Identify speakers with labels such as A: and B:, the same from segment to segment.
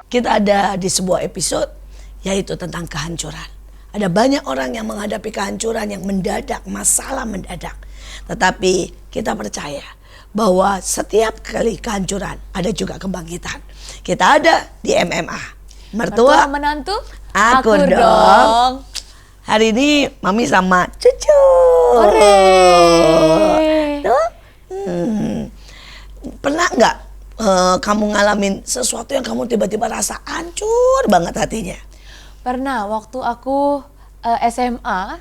A: kita ada di sebuah episode yaitu tentang kehancuran. Ada banyak orang yang menghadapi kehancuran yang mendadak, masalah mendadak. Tetapi kita percaya bahwa setiap kali kehancuran ada juga kebangkitan. Kita ada di MMA. Mertua
B: menantu,
A: aku dong. Hari ini Mami sama cucu. Tuh. Pernah nggak kamu ngalamin sesuatu yang kamu tiba-tiba rasa hancur banget hatinya?
B: Pernah, waktu aku SMA,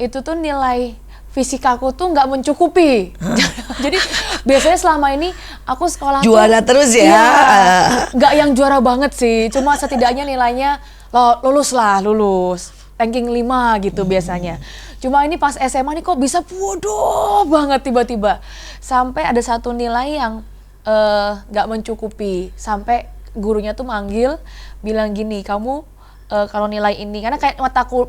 B: itu tuh nilai fisikaku tuh nggak mencukupi. Jadi biasanya selama ini aku sekolah
A: juara
B: tuh,
A: terus ya?
B: Nggak yang juara banget sih, cuma setidaknya nilainya lulus. Ranking 5 gitu biasanya. Cuma ini pas SMA nih kok bisa bodoh banget tiba-tiba. Sampai ada satu nilai yang nggak mencukupi. Sampai gurunya tuh manggil, bilang gini, kamu kalau nilai ini, karena kayak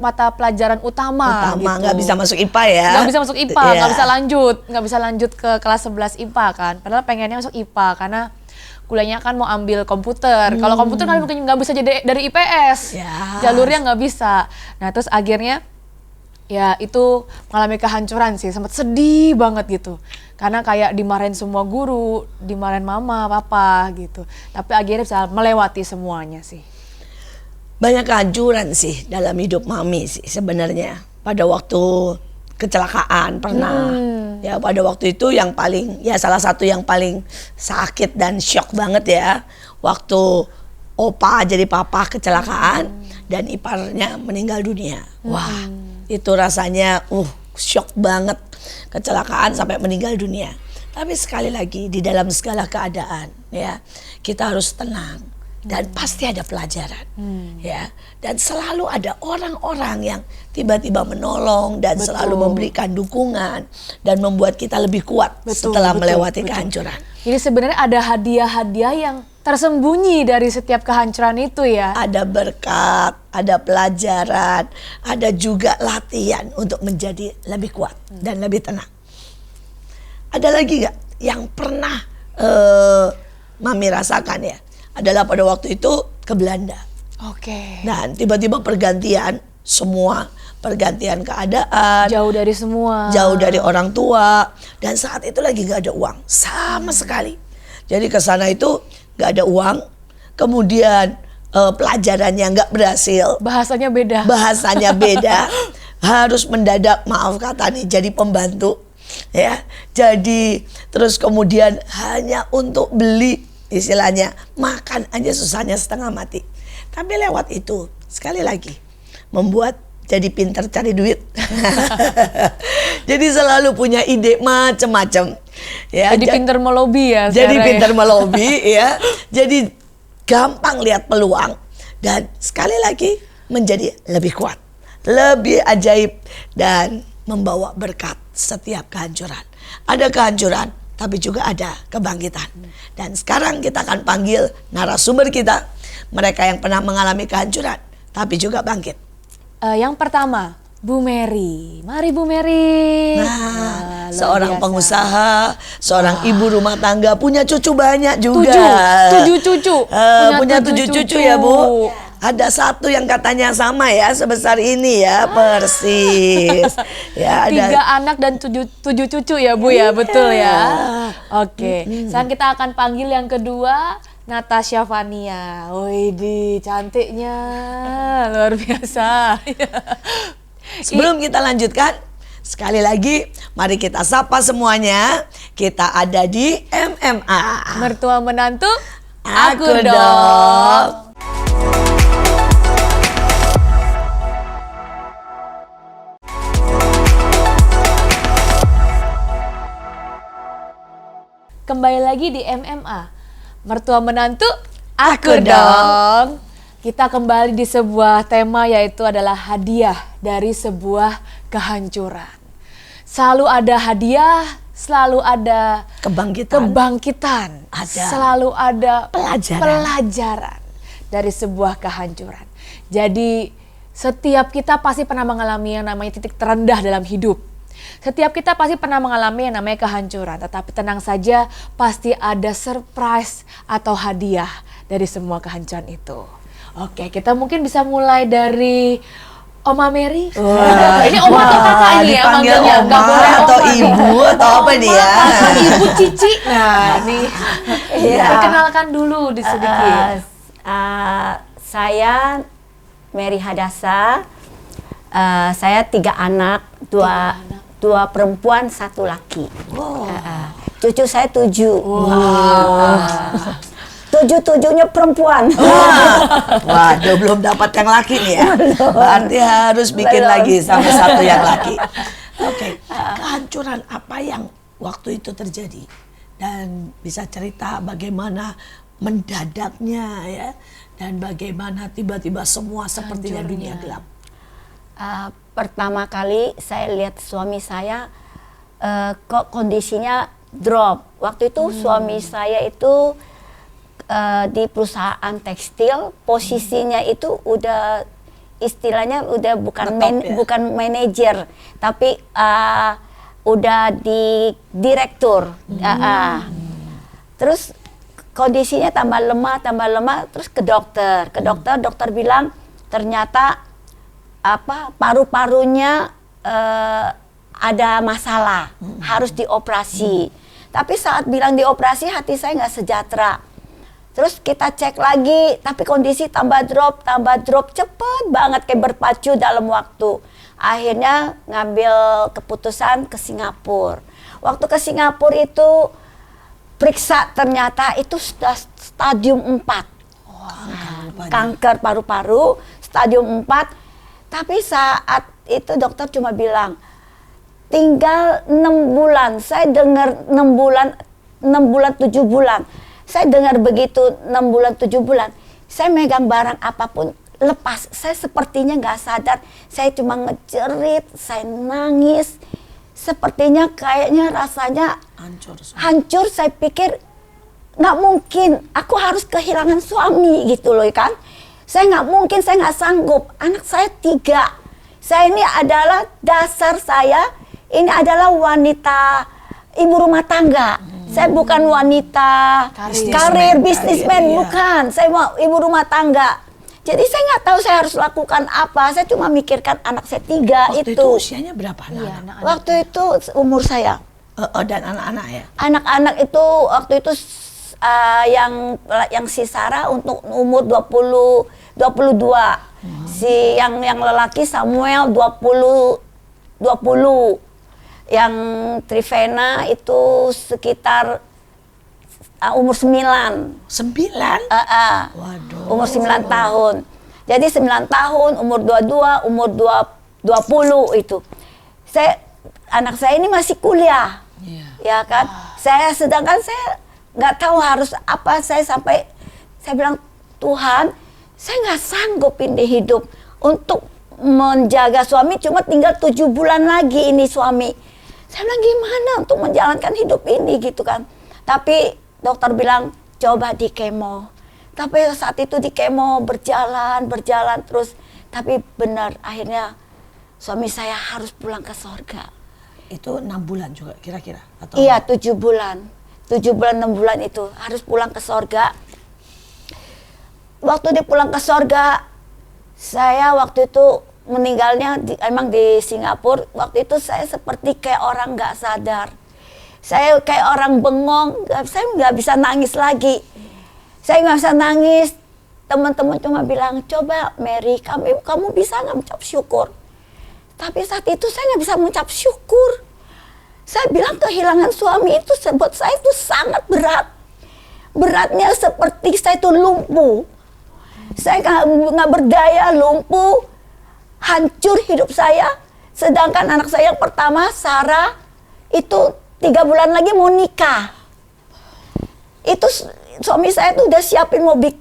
B: mata pelajaran utama gitu.
A: Nggak bisa masuk IPA ya?
B: Nggak bisa masuk IPA, nggak bisa lanjut ke kelas 11 IPA kan. Padahal pengennya masuk IPA karena kuliahnya kan mau ambil komputer. Kalau komputer kan mungkin nggak bisa jadi dari IPS, jalurnya nggak bisa. Nah terus akhirnya ya itu mengalami kehancuran sih, sempat sedih banget gitu. Karena kayak dimarahin semua guru, dimarahin mama, papa gitu. Tapi akhirnya bisa melewati semuanya sih.
A: Banyak kehancuran sih dalam hidup Mami sih sebenarnya. Pada waktu kecelakaan pernah. Ya pada waktu itu yang paling, ya salah satu yang paling sakit dan syok banget ya. Waktu opa jadi papa kecelakaan dan iparnya meninggal dunia. Wah itu rasanya syok banget. Kecelakaan sampai meninggal dunia. Tapi sekali lagi di dalam segala keadaan ya kita harus tenang. Dan pasti ada pelajaran, ya. Dan selalu ada orang-orang yang tiba-tiba menolong dan selalu memberikan dukungan dan membuat kita lebih kuat setelah melewati kehancuran.
B: Jadi sebenarnya ada hadiah-hadiah yang tersembunyi dari setiap kehancuran itu ya.
A: Ada berkat, ada pelajaran, ada juga latihan untuk menjadi lebih kuat dan lebih tenang. Ada lagi nggak yang pernah Mami rasakan ya? Adalah pada waktu itu ke Belanda.
B: Oke.
A: Dan tiba-tiba pergantian pergantian keadaan.
B: Jauh dari semua.
A: Jauh dari orang tua. Dan saat itu lagi gak ada uang sama sekali. Jadi ke sana itu gak ada uang. Kemudian pelajarannya gak berhasil.
B: Bahasanya beda.
A: Harus mendadak, maaf kata nih, jadi pembantu. Ya, jadi terus kemudian hanya untuk beli, istilahnya makan aja susahnya setengah mati. Tapi lewat itu sekali lagi membuat jadi pintar cari duit. Jadi selalu punya ide macam-macam. Ya,
B: jadi pintar melobi ya.
A: Jadi pintar melobi ya. Jadi gampang lihat peluang dan sekali lagi menjadi lebih kuat, lebih ajaib dan membawa berkat setiap kehancuran. Ada kehancuran tapi juga ada kebangkitan. Dan sekarang kita akan panggil narasumber kita. Mereka yang pernah mengalami kehancuran tapi juga bangkit.
B: Yang pertama, Bu Mary. Mari Bu Mary.
A: Nah, seorang pengusaha, seorang ibu rumah tangga, punya cucu banyak juga.
B: 7 cucu.
A: Punya 7 cucu ya Bu. Ada satu yang katanya sama ya, sebesar ini ya, persis. Ya, ada
B: 3 anak dan 7 cucu ya Bu ya, betul ya. Oke, sekarang kita akan panggil yang kedua, Natasha Vania. Widih, cantiknya luar biasa.
A: Sebelum kita lanjutkan, sekali lagi mari kita sapa semuanya. Kita ada di MMA.
B: Mertua menantu,
A: aku dong.
B: Kembali lagi di MMA. Mertua menantu, aku dong. Kita kembali di sebuah tema, yaitu adalah hadiah dari sebuah kehancuran. Selalu ada hadiah, selalu ada kebangkitan. Selalu ada pelajaran dari sebuah kehancuran. Jadi setiap kita pasti pernah mengalami yang namanya titik terendah dalam hidup. Setiap kita pasti pernah mengalami yang namanya kehancuran, tetapi tenang saja, pasti ada surprise atau hadiah dari semua kehancuran itu. Oke, kita mungkin bisa mulai dari Oma Mary. Ini Oma atau kakak ini ya
A: dipanggil
B: manggilnya?
A: Oma
B: Nggak boleh
A: atau
B: Oma nih.
A: Ibu atau apa nih ya?
B: Kakak, Ibu, Cici. Nah, ini
C: Iya.
B: perkenalkan dulu di sedikit.
C: Saya Mary Hadasa. Saya 3 anak, dua perempuan, 1 laki. Cucu saya 7. Tujuh-tujuhnya perempuan.
A: Waduh, belum dapat yang laki nih ya. Berarti harus bikin
C: Belum.
A: lagi sampai 1 yang laki. Oke, kehancuran apa yang waktu itu terjadi? Dan bisa cerita bagaimana mendadaknya ya, dan bagaimana tiba-tiba semua sepertinya dunia gelap.
C: Pertama kali saya lihat suami saya kok kondisinya drop. Waktu itu suami saya itu di perusahaan tekstil, posisinya itu udah istilahnya udah bukan
A: Ngetop ya?
C: bukan manajer, tapi udah di direktur. Terus kondisinya tambah lemah, terus ke dokter. Dokter bilang ternyata paru-parunya ada masalah, harus dioperasi. Tapi saat bilang dioperasi, hati saya nggak sejahtera. Terus kita cek lagi, tapi kondisi tambah drop, cepet banget kayak berpacu dalam waktu. Akhirnya ngambil keputusan ke Singapura. Waktu ke Singapura itu periksa, ternyata itu sudah stadium 4. Kanker paru-paru, stadium 4. Tapi saat itu dokter cuma bilang, tinggal 6 bulan. Saya dengar 6 bulan, 7 bulan. Saya dengar begitu 6 bulan, 7 bulan. Saya megang barang apapun lepas. Saya sepertinya nggak sadar. Saya cuma ngejerit, saya nangis. Sepertinya kayaknya rasanya hancur. Saya pikir nggak mungkin. Aku harus kehilangan suami gitu loh kan. Saya nggak mungkin, saya nggak sanggup. Anak saya 3. Saya ini adalah dasar saya. Ini adalah wanita ibu rumah tangga. Saya bukan wanita karir bisnismen, bukan. Saya mau ibu rumah tangga. Jadi saya nggak tahu saya harus lakukan apa. Saya cuma mikirkan anak saya 3
A: Waktu itu usianya berapa anak-anak?
C: Waktu itu umur saya.
A: Dan anak-anak ya?
C: Anak-anak itu waktu itu yang si Sarah untuk umur 22. Si yang lelaki Samuel 20. Yang Trivena itu sekitar umur 9.
A: 9?
C: Waduh. Umur 9 tahun. Jadi 9 tahun, umur 22, umur 20 itu. Anak saya ini masih kuliah. Ya kan? Sedangkan saya nggak tahu harus apa. Saya bilang, Tuhan, saya nggak sanggup ini hidup untuk menjaga suami, cuma tinggal 7 bulan lagi ini suami. Saya bilang gimana untuk menjalankan hidup ini gitu kan. Tapi dokter bilang coba di kemo. Tapi saat itu di kemo berjalan terus. Tapi benar akhirnya suami saya harus pulang ke sorga.
A: Itu 6 bulan juga kira-kira?
C: Iya 7 bulan. 7 bulan 6 bulan itu harus pulang ke sorga. Waktu dia pulang ke sorga, saya waktu itu meninggalnya emang di Singapura. Waktu itu saya seperti kayak orang nggak sadar. Saya kayak orang bengong, saya nggak bisa nangis lagi. Saya nggak bisa nangis. Teman-teman cuma bilang, coba Mary, kamu bisa nggak mengucap syukur? Tapi saat itu saya nggak bisa mengucap syukur. Saya bilang kehilangan suami itu buat saya itu sangat berat. Beratnya seperti saya itu lumpuh. Saya nggak berdaya, lumpuh. Hancur hidup saya. Sedangkan anak saya yang pertama, Sarah, itu 3 bulan lagi mau nikah. Itu suami saya tuh udah siapin mobil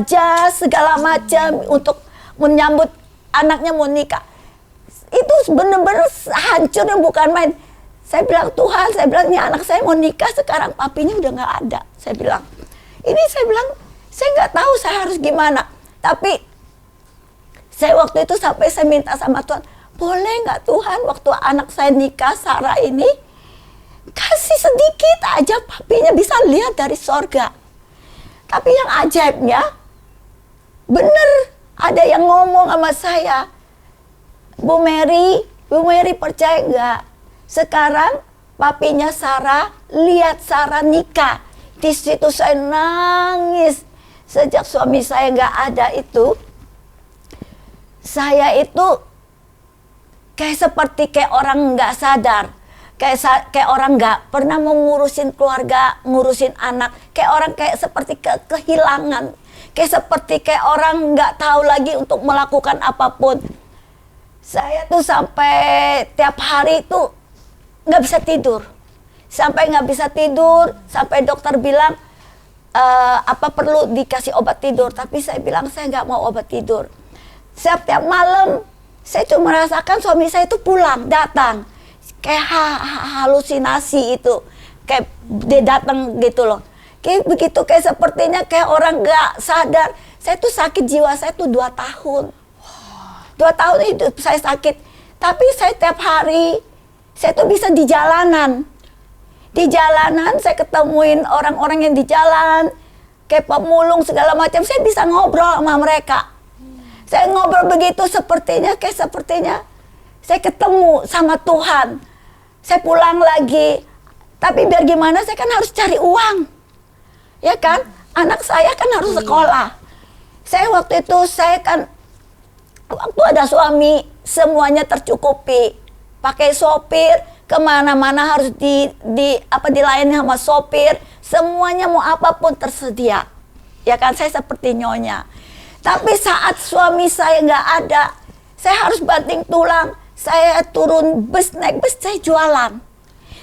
C: jas segala macam untuk menyambut anaknya mau nikah. Itu bener-bener hancurnya bukan main. Saya bilang, Tuhan, ini anak saya mau nikah, sekarang papinya udah nggak ada. Saya bilang, saya nggak tahu saya harus gimana. Tapi saya waktu itu sampai saya minta sama Tuhan, boleh nggak Tuhan waktu anak saya nikah Sarah ini kasih sedikit aja papinya bisa lihat dari sorga. Tapi yang ajaibnya, bener ada yang ngomong sama saya, Bu Mary percaya nggak? Sekarang papinya Sarah lihat Sarah nikah. Di situ saya nangis. Sejak suami saya nggak ada itu, saya itu kayak orang nggak sadar. Kayak orang nggak pernah mau ngurusin keluarga, ngurusin anak, kayak seperti kehilangan, kayak orang nggak tahu lagi untuk melakukan apapun. Saya tuh sampai tiap hari itu nggak bisa tidur, sampai dokter bilang apa perlu dikasih obat tidur, tapi saya bilang saya nggak mau obat tidur. Setiap malam saya tuh merasakan suami saya itu pulang, datang. Kayak halusinasi itu, kayak dia datang gitu loh, kayak begitu, kayak sepertinya kayak orang nggak sadar. Saya tuh sakit jiwa, saya tuh 2 tahun, 2 tahun hidup saya sakit. Tapi saya tiap hari, saya tuh bisa di jalanan saya ketemuin orang-orang yang di jalan, kayak pemulung segala macam, saya bisa ngobrol sama mereka. Saya ngobrol begitu sepertinya saya ketemu sama Tuhan. Saya pulang lagi, tapi biar gimana saya kan harus cari uang, ya kan? Anak saya kan harus sekolah. Saya waktu itu waktu ada suami semuanya tercukupi, pakai sopir kemana-mana harus dilayani sama sopir, semuanya mau apapun tersedia, ya kan? Saya seperti nyonya. Tapi saat suami saya nggak ada, saya harus banting tulang. Saya turun bus, naik bus, saya jualan.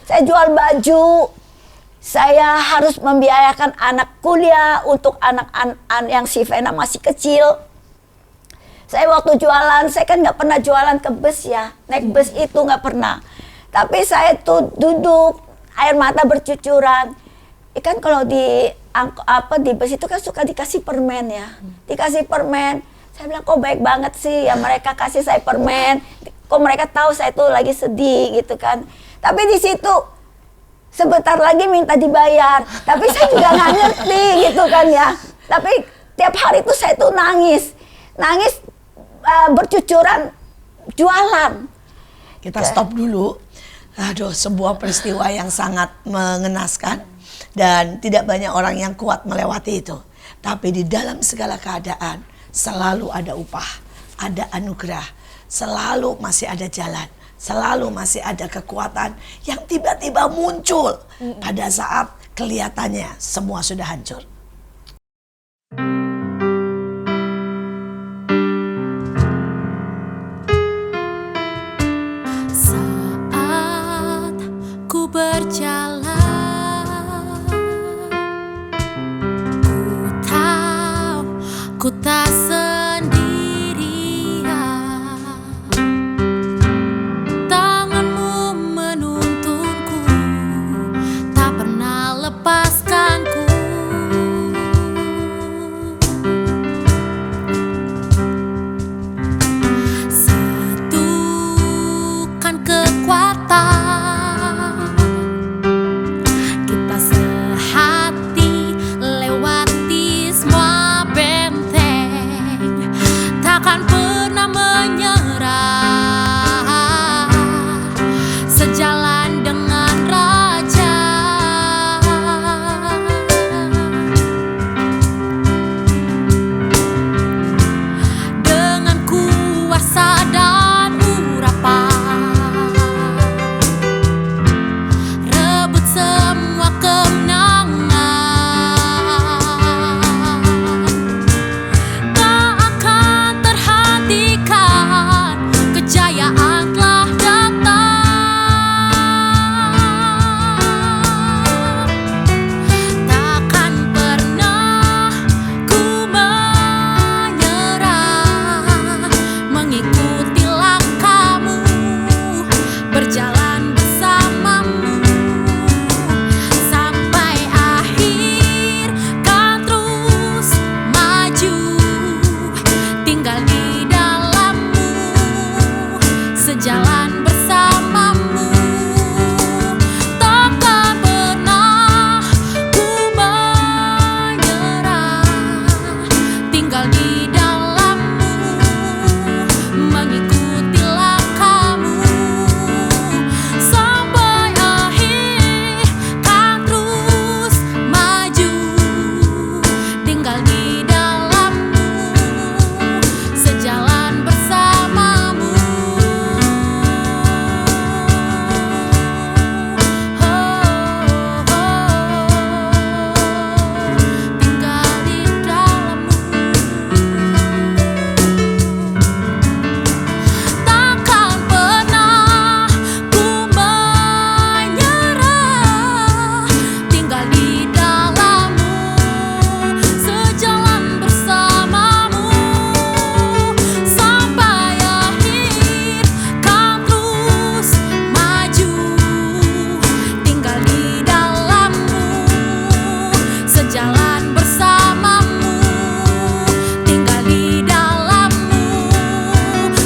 C: Saya jual baju. Saya harus membiayakan anak kuliah untuk anak yang si Vena masih kecil. Saya waktu jualan, saya kan nggak pernah jualan ke bus ya. Naik bus itu nggak pernah. Tapi saya tuh duduk, air mata bercucuran. Ikan kalau di bus itu kan suka dikasih permen ya. Dikasih permen. Saya bilang kok baik banget sih ya mereka kasih saya permen. Kok mereka tahu saya tuh lagi sedih gitu kan. Tapi di situ sebentar lagi minta dibayar. Tapi saya juga nggak ngerti gitu kan ya. Tapi tiap hari tuh saya tuh nangis bercucuran jualan.
A: Kita stop dulu. Aduh, sebuah peristiwa yang sangat mengenaskan dan tidak banyak orang yang kuat melewati itu. Tapi di dalam segala keadaan selalu ada upah, ada anugerah. Selalu masih ada jalan, selalu masih ada kekuatan yang tiba-tiba muncul pada saat kelihatannya semua sudah hancur.
D: Saat ku berjalan, ku tahu ku tak sendirian. Tanganmu menuntunku, tak pernah lepaskanku. Satukan kekuatan, kita sehati lewati semua benteng. Takkan pernah menyerah, sejalan dengan Raja. Dengan kuasa dan urapan, rebut semua kemenangan. Tak akan terhentikan, kejayaan telah datang. Takkan pernah ku menyerah, mengikuti langkahmu, berjalan bersamamu sampai akhir. Kan terus maju, tinggal di dalammu, sejalan bersamamu. Takkan pernah ku menyerah. di dalammu, mengikuti langkahmu sampai akhir, kan terus maju, tinggal di dalammu, sejalan bersamamu. Tinggal di dalammu, takkan pernah ku menyerah. Tinggal di dalammu, sejalan bersamamu sampai akhir, kan terus maju. Tinggal di dalammu, sejalan bersamamu. Tinggal di dalammu,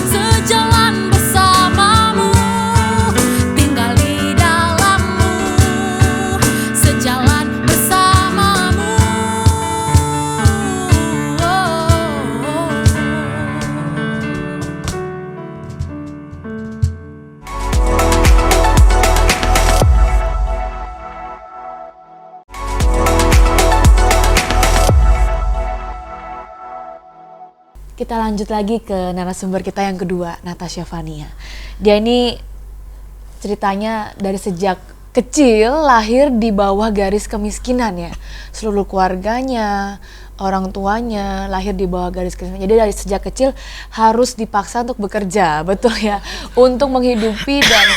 D: sejalan bersamamu. Tinggal di dalammu, sejalan bersamamu.
B: Kita lanjut lagi ke narasumber kita yang kedua, Natasha Fania. Dia ini ceritanya dari sejak kecil lahir di bawah garis kemiskinan ya. Seluruh keluarganya, orang tuanya lahir di bawah garis kemiskinan. Jadi dari sejak kecil harus dipaksa untuk bekerja, betul ya, untuk menghidupi dan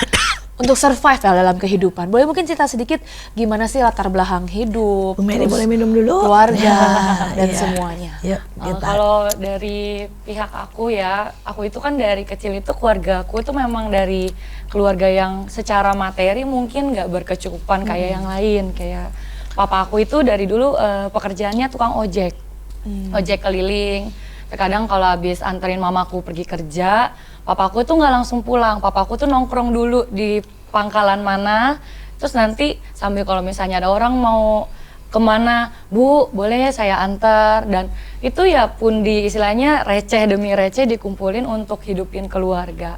B: untuk survive ya dalam kehidupan. Boleh mungkin cerita sedikit gimana sih latar belakang hidup,
A: Bu Mary
B: terus
A: boleh minum dulu?
B: keluarga dan
A: Iya.
B: semuanya.
A: Yuk, kita.
E: Kalau dari pihak aku ya, aku itu kan dari kecil itu keluarga aku itu memang dari keluarga yang secara materi mungkin nggak berkecukupan kayak yang lain. Kayak papa aku itu dari dulu pekerjaannya tukang ojek, ojek keliling. Terkadang kalau habis anterin mamaku pergi kerja, papaku tuh nggak langsung pulang. Papaku tuh nongkrong dulu di pangkalan mana, terus nanti sambil kalau misalnya ada orang mau kemana, Bu, boleh saya antar, dan itu ya pundi istilahnya receh demi receh dikumpulin untuk hidupin keluarga.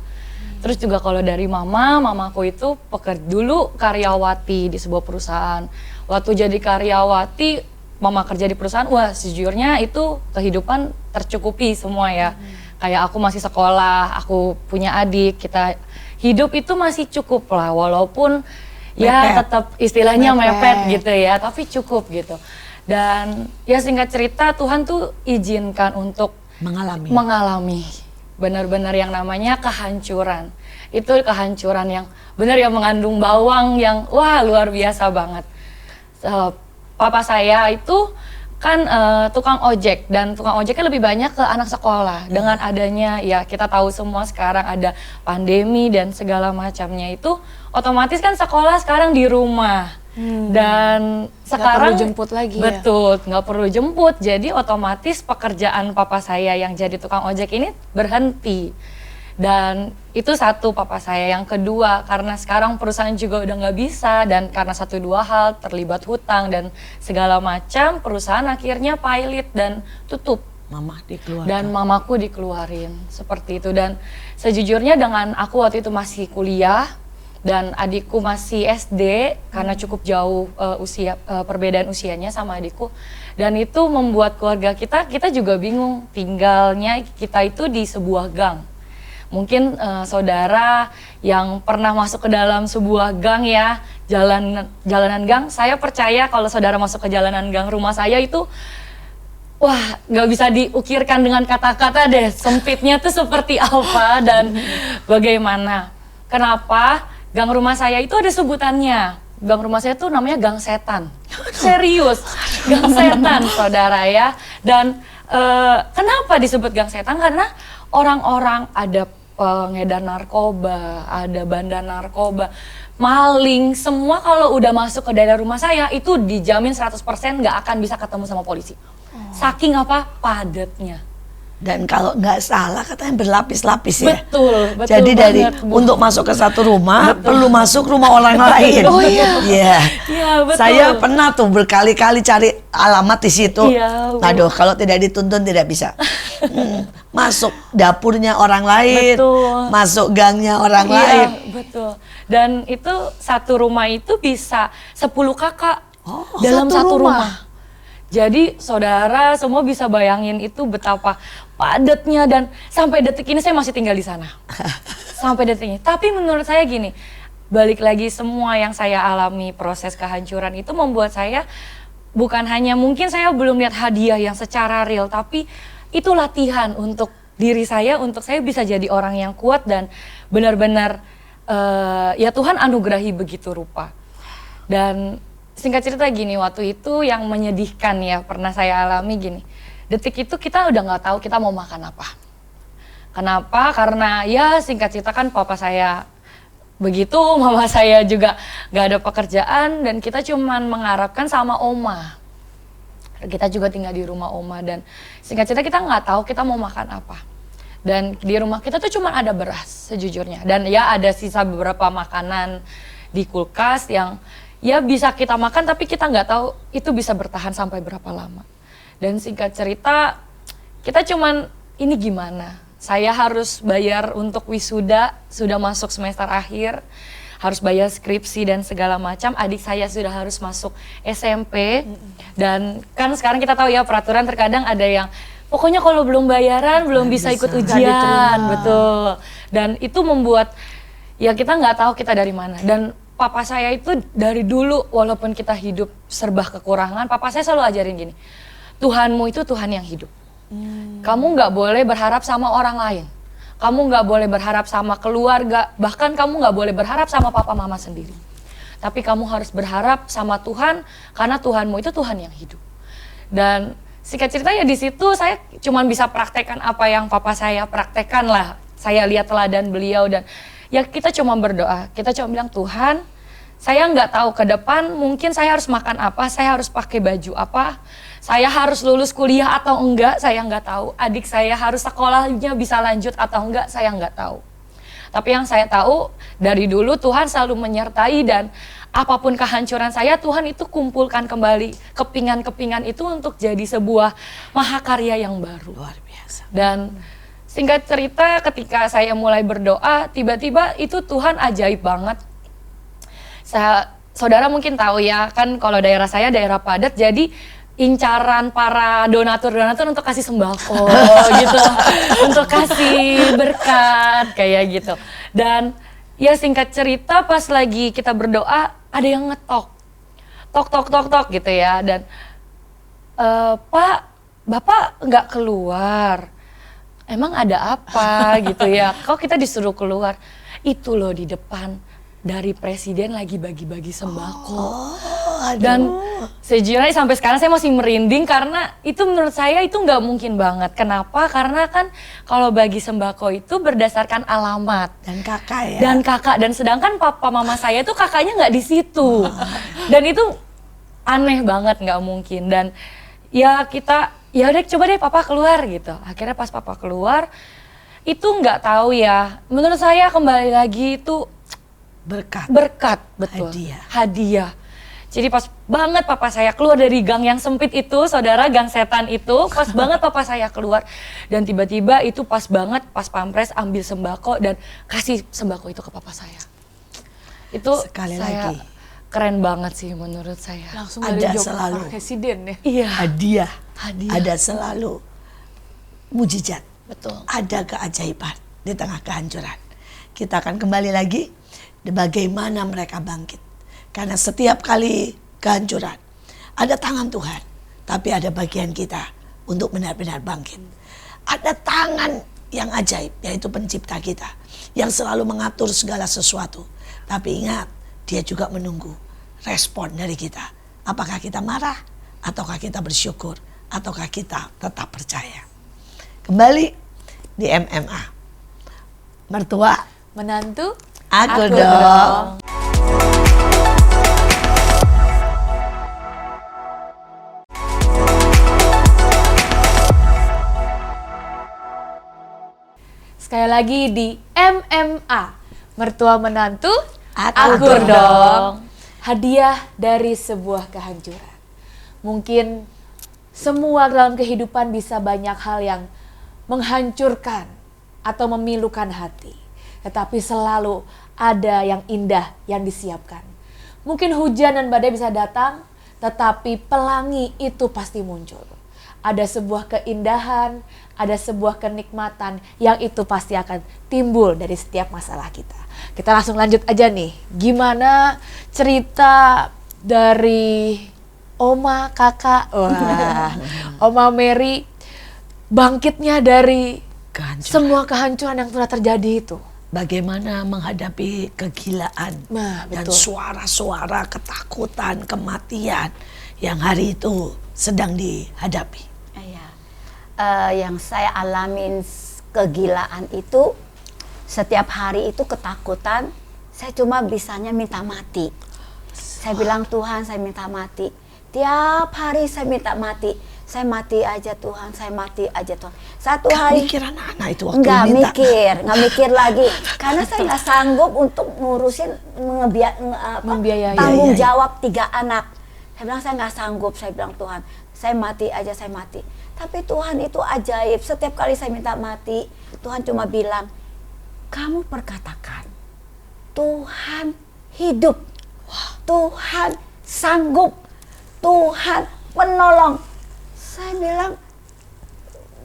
E: Terus juga kalau dari mamaku itu dulu karyawati di sebuah perusahaan. Waktu jadi karyawati, mama kerja di perusahaan, wah sejujurnya itu kehidupan tercukupi semua ya. Kayak aku masih sekolah, aku punya adik, kita hidup itu masih cukup lah, walaupun ya tetap istilahnya mepet gitu ya, tapi cukup gitu. Dan ya singkat cerita Tuhan tuh izinkan untuk mengalami benar-benar yang namanya kehancuran. Itu kehancuran yang benar yang mengandung bawang yang wah luar biasa banget. Papa saya itu kan tukang ojek, dan tukang ojeknya lebih banyak ke anak sekolah. Dengan adanya ya kita tahu semua sekarang ada pandemi dan segala macamnya, itu otomatis kan sekolah sekarang di rumah. Dan sekarang
B: perlu jemput lagi ya?
E: Betul, nggak perlu jemput. Jadi otomatis pekerjaan papa saya yang jadi tukang ojek ini berhenti. Dan itu satu papa saya. Yang kedua, karena sekarang perusahaan juga udah nggak bisa, dan karena satu dua hal terlibat hutang dan segala macam, perusahaan akhirnya pilot dan tutup.
A: Mama dikeluarkan.
E: Dan mamaku dikeluarin seperti itu. Dan sejujurnya dengan aku waktu itu masih kuliah dan adikku masih SD karena cukup jauh perbedaan usianya sama adikku, dan itu membuat keluarga kita juga bingung tinggalnya kita itu di sebuah gang. Mungkin saudara yang pernah masuk ke dalam sebuah gang ya, jalanan gang, saya percaya kalau saudara masuk ke jalanan gang rumah saya itu, wah nggak bisa diukirkan dengan kata-kata deh, sempitnya tuh seperti apa dan bagaimana. Kenapa? Gang rumah saya itu ada sebutannya. Gang rumah saya tuh namanya gang setan. Serius, gang setan saudara ya. Dan kenapa disebut gang setan? Karena orang-orang ada pengedar narkoba, ada bandar narkoba, maling, semua kalau udah masuk ke daerah rumah saya itu dijamin 100% nggak akan bisa ketemu sama polisi. Saking apa? Padatnya.
A: Dan kalau nggak salah katanya berlapis-lapis ya.
E: Betul, betul
A: Jadi dari
E: banget, Bu.
A: untuk masuk ke satu rumah perlu masuk rumah orang lain.
E: Oh, iya.
A: Iya.
E: Iya, betul.
A: Saya pernah tuh berkali-kali cari alamat di situ.
E: Iya, Bu.
A: Aduh, kalau tidak dituntun tidak bisa. Masuk dapurnya orang lain,
E: Betul.
A: masuk gangnya orang
E: Iya,
A: lain.
E: betul. Dan itu satu rumah itu bisa 10 kakak
A: Oh,
E: dalam
B: satu
E: satu
B: rumah.
E: rumah. Jadi saudara semua bisa bayangin itu betapa padatnya, dan sampai detik ini saya masih tinggal di sana. Sampai detik ini. Tapi menurut saya gini, balik lagi semua yang saya alami proses kehancuran itu membuat saya bukan hanya mungkin saya belum lihat hadiah yang secara real, tapi itu latihan untuk diri saya, untuk saya bisa jadi orang yang kuat dan benar-benar ya Tuhan anugerahi begitu rupa. Dan singkat cerita gini, waktu itu yang menyedihkan ya pernah saya alami gini. Detik itu kita udah nggak tahu kita mau makan apa. Kenapa? Karena ya singkat cerita kan papa saya begitu, mama saya juga nggak ada pekerjaan, dan kita cuman mengharapkan sama oma. Kita juga tinggal di rumah oma, dan singkat cerita kita nggak tahu kita mau makan apa. Dan di rumah kita tuh cuman ada beras sejujurnya, dan ya ada sisa beberapa makanan di kulkas yang ya bisa kita makan, tapi kita nggak tahu itu bisa bertahan sampai berapa lama. Dan singkat cerita, kita cuman ini gimana? Saya harus bayar untuk wisuda, sudah masuk semester akhir, harus bayar skripsi dan segala macam. Adik saya sudah harus masuk SMP, dan kan sekarang kita tahu ya peraturan terkadang ada yang pokoknya kalau belum bayaran belum bisa ikut ujian, betul. Dan itu membuat ya kita nggak tahu kita dari mana. Dan papa saya itu dari dulu walaupun kita hidup serba kekurangan, papa saya selalu ajarin gini, Tuhanmu itu Tuhan yang hidup. Kamu nggak boleh berharap sama orang lain. Kamu nggak boleh berharap sama keluarga, bahkan kamu nggak boleh berharap sama papa mama sendiri. Tapi kamu harus berharap sama Tuhan, karena Tuhanmu itu Tuhan yang hidup. Dan singkat cerita ya di situ saya cuma bisa praktekkan apa yang papa saya praktekkan lah. Saya lihat teladan beliau, dan ya kita cuma berdoa, kita cuma bilang Tuhan, saya nggak tahu ke depan mungkin saya harus makan apa, saya harus pakai baju apa, saya harus lulus kuliah atau enggak, saya nggak tahu. Adik saya harus sekolahnya bisa lanjut atau enggak, saya nggak tahu. Tapi yang saya tahu dari dulu Tuhan selalu menyertai, dan apapun kehancuran saya, Tuhan itu kumpulkan kembali kepingan-kepingan itu untuk jadi sebuah mahakarya yang baru.
A: Luar biasa.
E: Dan singkat cerita ketika saya mulai berdoa, tiba-tiba itu Tuhan ajaib banget. Saudara mungkin tahu ya, kan kalau daerah saya daerah padat, jadi incaran para donatur-donatur untuk kasih sembako gitu, untuk kasih berkat kayak gitu. Dan ya singkat cerita pas lagi kita berdoa ada yang ngetok, tok gitu ya, dan Pak, Bapak nggak keluar, emang ada apa gitu ya, kok kita disuruh keluar? Itu loh di depan dari presiden lagi bagi-bagi sembako. Dan sejujurnya sampai sekarang saya masih merinding, karena itu menurut saya itu nggak mungkin banget. Kenapa? Karena kan kalau bagi sembako itu berdasarkan alamat.
A: Dan kakak ya.
E: Dan kakak, dan sedangkan papa mama saya itu kakaknya nggak di situ. Dan itu aneh banget, nggak mungkin. Dan ya kita, ya udah coba deh papa keluar gitu. Akhirnya pas papa keluar, itu nggak tahu ya. Menurut saya kembali lagi itu berkat, betul. Hadiah. Jadi pas banget papa saya keluar dari gang yang sempit itu, saudara, gang setan itu, pas banget papa saya keluar. Dan tiba-tiba itu pas banget, pas pampres ambil sembako dan kasih sembako itu ke papa saya. Itu
A: Sekali
E: saya
A: lagi.
E: keren banget sih menurut saya.
B: Langsung
A: Ada
B: dari job
A: selalu.
B: presiden ya.
E: Iya,
A: Hadiah.
E: Hadiah.
A: Ada selalu mujizat.
E: betul.
A: Ada keajaiban di tengah kehancuran. Kita akan kembali lagi bagaimana mereka bangkit. Karena setiap kali kehancuran ada tangan Tuhan, tapi ada bagian kita untuk benar-benar bangkit. Ada tangan yang ajaib, yaitu pencipta kita, yang selalu mengatur segala sesuatu. Tapi ingat, dia juga menunggu respon dari kita. Apakah kita marah, ataukah kita bersyukur, ataukah kita tetap percaya. Kembali di MMA. Mertua,
B: Menantu,
A: aku dong.
B: Sekali lagi di MMA, mertua menantu,
A: Akur
B: dong. Hadiah dari sebuah kehancuran. Mungkin semua dalam kehidupan bisa banyak hal yang menghancurkan atau memilukan hati. Tetapi selalu ada yang indah yang disiapkan. Mungkin hujan dan badai bisa datang, tetapi pelangi itu pasti muncul. Ada sebuah keindahan, ada sebuah kenikmatan yang itu pasti akan timbul dari setiap masalah kita. Kita langsung lanjut aja nih. Gimana cerita dari Oma, Kakak, wah, Oma Mary bangkitnya dari semua kehancuran yang telah terjadi itu.
A: Bagaimana menghadapi kegilaan
B: Nah,
A: dan
B: betul.
A: suara-suara ketakutan, kematian yang hari itu sedang dihadapi.
C: Iya. Yang saya alamin kegilaan itu setiap hari itu ketakutan. Saya cuma bisanya minta mati. Saya bilang Tuhan, saya minta mati. Tiap hari saya minta mati. Saya mati aja Tuhan, saya mati aja Tuhan. Satu
A: Gak
C: hari
A: mikir anak-anak itu waktu
C: nggak
A: minta.
C: nggak mikir lagi. Karena saya nggak sanggup untuk ngurusin
B: Membiayai.
C: tanggung
A: Iya, iya.
C: jawab 3 anak. Saya bilang saya nggak sanggup. Saya bilang Tuhan, saya mati aja, saya mati. Tapi Tuhan itu ajaib. Setiap kali saya minta mati, Tuhan cuma bilang, kamu perkatakan, Tuhan hidup, Tuhan sanggup, Tuhan penolong. Saya bilang,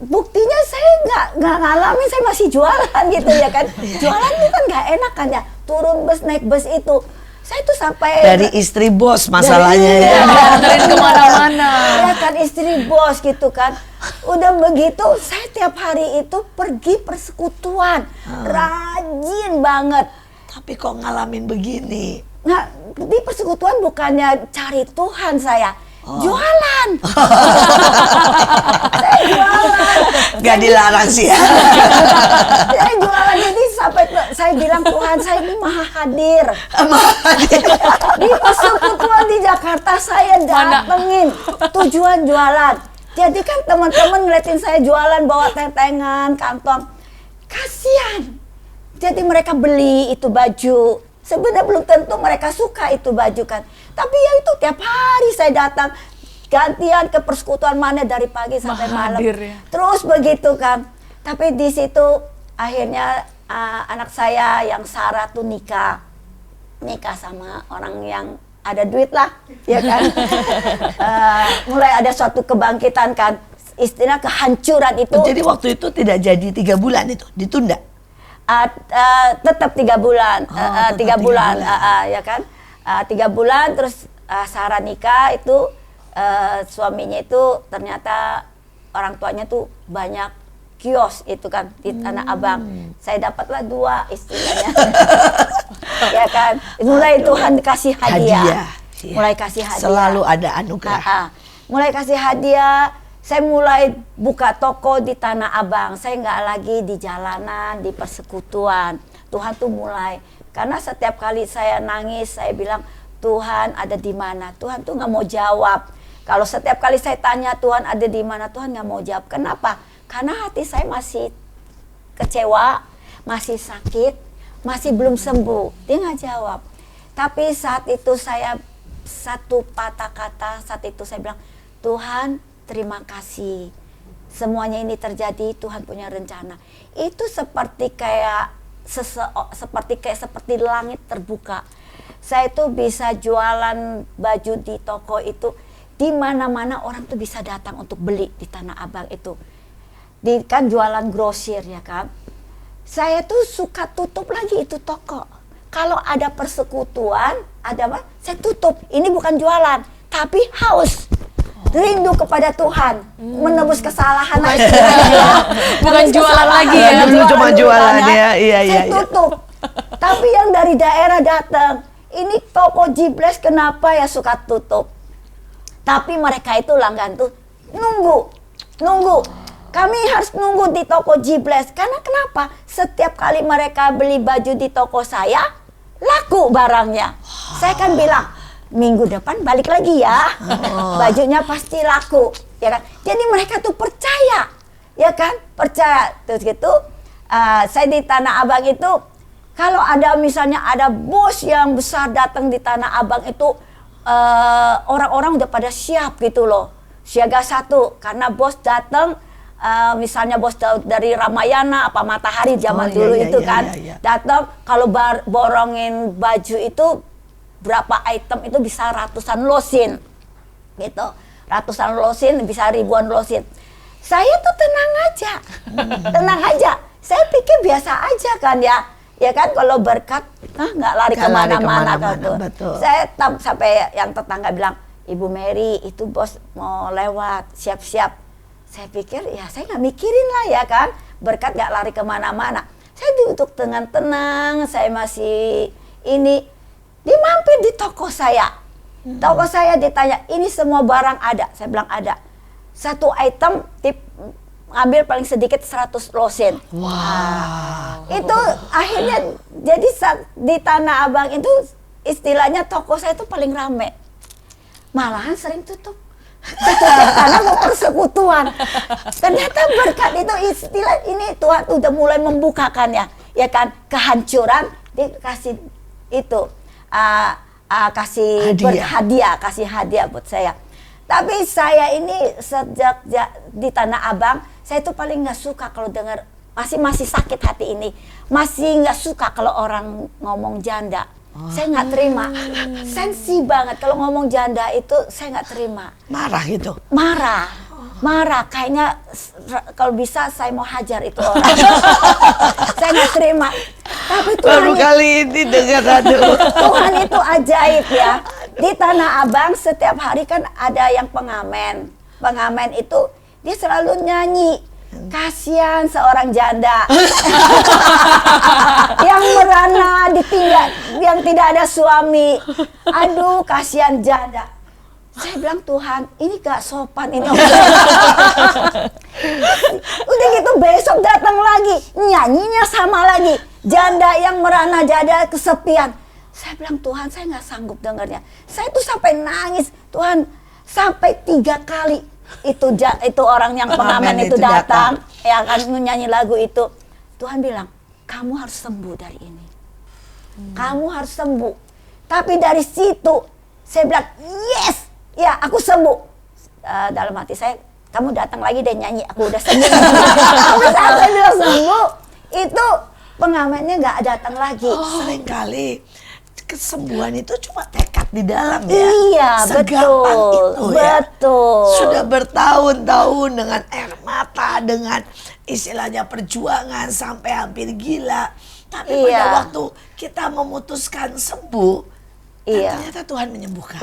C: buktinya saya nggak ngalamin, saya masih jualan gitu ya kan. Jualan itu kan nggak enak kan ya, turun bus naik bus itu. Saya tuh sampai
A: Dari istri bos masalahnya
C: Dari-
A: ya.
B: Anterin kemana-mana.
C: ya kan istri bos gitu kan. Udah begitu saya tiap hari itu pergi persekutuan, rajin banget.
A: Tapi kok ngalamin begini?
C: Nah, di persekutuan bukannya cari Tuhan saya, jualan. Saya jualan.
A: Gak dilarang sih ya.
C: Saya jualan, jadi sampai saya bilang Tuhan, saya ini maha hadir. Di persekutuan di Jakarta saya datengin tujuan jualan. Jadi kan teman-teman ngeliatin saya jualan bawa tentengan, kantong. Kasihan. Jadi mereka beli itu baju. Sebenarnya belum tentu mereka suka itu baju kan. Tapi ya itu tiap hari saya datang. Gantian ke persekutuan mana dari pagi sampai malam.
B: Hadir ya.
C: Terus begitu kan. Tapi di situ akhirnya anak saya yang Sarah tuh nikah sama orang yang ada duit lah, ya kan. Mulai ada suatu kebangkitan kan. Istilah kehancuran itu.
A: Jadi waktu itu tidak jadi 3 bulan itu, ditunda.
C: Tetap 3 bulan,
A: tetap
C: 3
A: 3
C: bulan,
A: bulan.
C: ya kan. 3 bulan terus Sarah nikah itu suaminya itu ternyata orang tuanya tuh banyak kios itu kan di Tanah Abang. Saya dapatlah 2 istilahnya. Ya kan. Mulai Tuhan kasih hadiah.
A: Iya.
C: Mulai kasih hadiah.
A: Selalu ada anugerah.
C: Mulai kasih hadiah. Saya mulai buka toko di Tanah Abang. Saya nggak lagi di jalanan, di persekutuan. Tuhan tuh mulai. Karena setiap kali saya nangis, saya bilang, Tuhan ada di mana? Tuhan tuh nggak mau jawab. Kalau setiap kali saya tanya Tuhan ada di mana, Tuhan nggak mau jawab. Kenapa? Karena hati saya masih kecewa, masih sakit, masih belum sembuh. Dia nggak jawab. Tapi saat itu saya satu patah kata, saat itu saya bilang, Tuhan terima kasih. Semuanya ini terjadi, Tuhan punya rencana. Itu seperti kayak seperti langit terbuka. Saya itu bisa jualan baju di toko itu, di mana-mana orang tuh bisa datang untuk beli di Tanah Abang itu. Kan jualan grosir ya kan. Saya tuh suka tutup lagi itu toko. Kalau ada persekutuan, ada apa? Saya tutup. Ini bukan jualan, tapi haus. Rindu kepada Tuhan, menebus kesalahan.
B: Bukan jualan lagi ya.
A: Dulu cuma jualan
C: kan?
A: ya. Iya.
C: Saya tutup. Tapi yang dari daerah datang, ini toko Jibles kenapa ya suka tutup? Tapi mereka itu langgan tuh nunggu. Kami harus nunggu di toko Jibles. Karena kenapa? Setiap kali mereka beli baju di toko saya, laku barangnya. Saya kan bilang, minggu depan balik lagi ya. Bajunya pasti laku. Ya kan? Jadi mereka tuh percaya. Ya kan? Percaya. Terus gitu, Saya di Tanah Abang itu, kalau ada misalnya ada bos yang besar datang di Tanah Abang itu, orang-orang udah pada siap gitu loh, siaga satu, karena bos datang. Misalnya bos dari Ramayana apa Matahari zaman dulu itu kan datang, kalau borongin baju itu berapa item itu bisa ratusan losin gitu, ratusan losin bisa ribuan losin. Saya tuh tenang aja, tenang aja. Saya pikir biasa aja kan ya kan, kalau berkat nggak lari kemana-mana gitu. Saya sampai yang tetangga bilang, Ibu Mary itu bos mau lewat, siap-siap. Saya pikir ya saya nggak mikirin lah ya kan, berkat nggak lari kemana-mana. Saya duduk dengan tenang, saya masih ini. Dia mampir di toko saya. Toko saya ditanya, ini semua barang ada? Saya bilang ada. Satu item ambil paling sedikit 100 losin. Wow. Itu akhirnya jadi di Tanah Abang itu istilahnya toko saya itu paling rame. Malahan sering tutup. Karena mau persekutuan. Ternyata berkat itu istilah ini Tuhan udah mulai membukakan ya kan, kehancuran dikasih itu kasih hadiah, kasih hadiah buat saya. Tapi saya ini sejak di Tanah Abang, saya itu paling nggak suka kalau dengar, masih sakit hati ini, masih nggak suka kalau orang ngomong janda. Saya nggak terima, sensi banget kalau ngomong janda itu saya nggak terima.
A: Marah gitu?
C: Marah, kayaknya kalau bisa saya mau hajar itu orang. Saya nggak terima. Tapi
A: baru kali ini dengar
C: Tuhan itu ajaib ya. Di Tanah Abang setiap hari kan ada yang pengamen. Pengamen itu dia selalu nyanyi. Kasihan seorang janda yang merana ditinggal, yang tidak ada suami. Aduh, kasihan janda. Saya bilang, Tuhan, ini gak sopan ini. Udah gitu besok datang lagi, nyanyinya sama lagi. Janda yang merana, janda kesepian. Saya bilang, Tuhan, saya nggak sanggup dengarnya. Saya tuh sampai nangis, Tuhan, sampai 3 kali itu orang yang pengamen itu datang, ya kan nyanyi lagu itu. Tuhan bilang, kamu harus sembuh dari ini. Kamu harus sembuh. Tapi dari situ saya bilang, yes, ya aku sembuh. Dalam hati saya, kamu datang lagi dan nyanyi, aku udah sembuh. Tapi saat saya bilang sembuh, itu pengamennya nggak datang lagi.
A: Seringkali kesembuhan itu cuma tekad di dalam ya.
C: Iya,
A: segampang
C: betul.
A: itu ya.
C: Betul.
A: Sudah bertahun-tahun dengan air mata, dengan istilahnya perjuangan sampai hampir gila. Tapi pada waktu kita memutuskan sembuh, ternyata Tuhan menyembuhkan.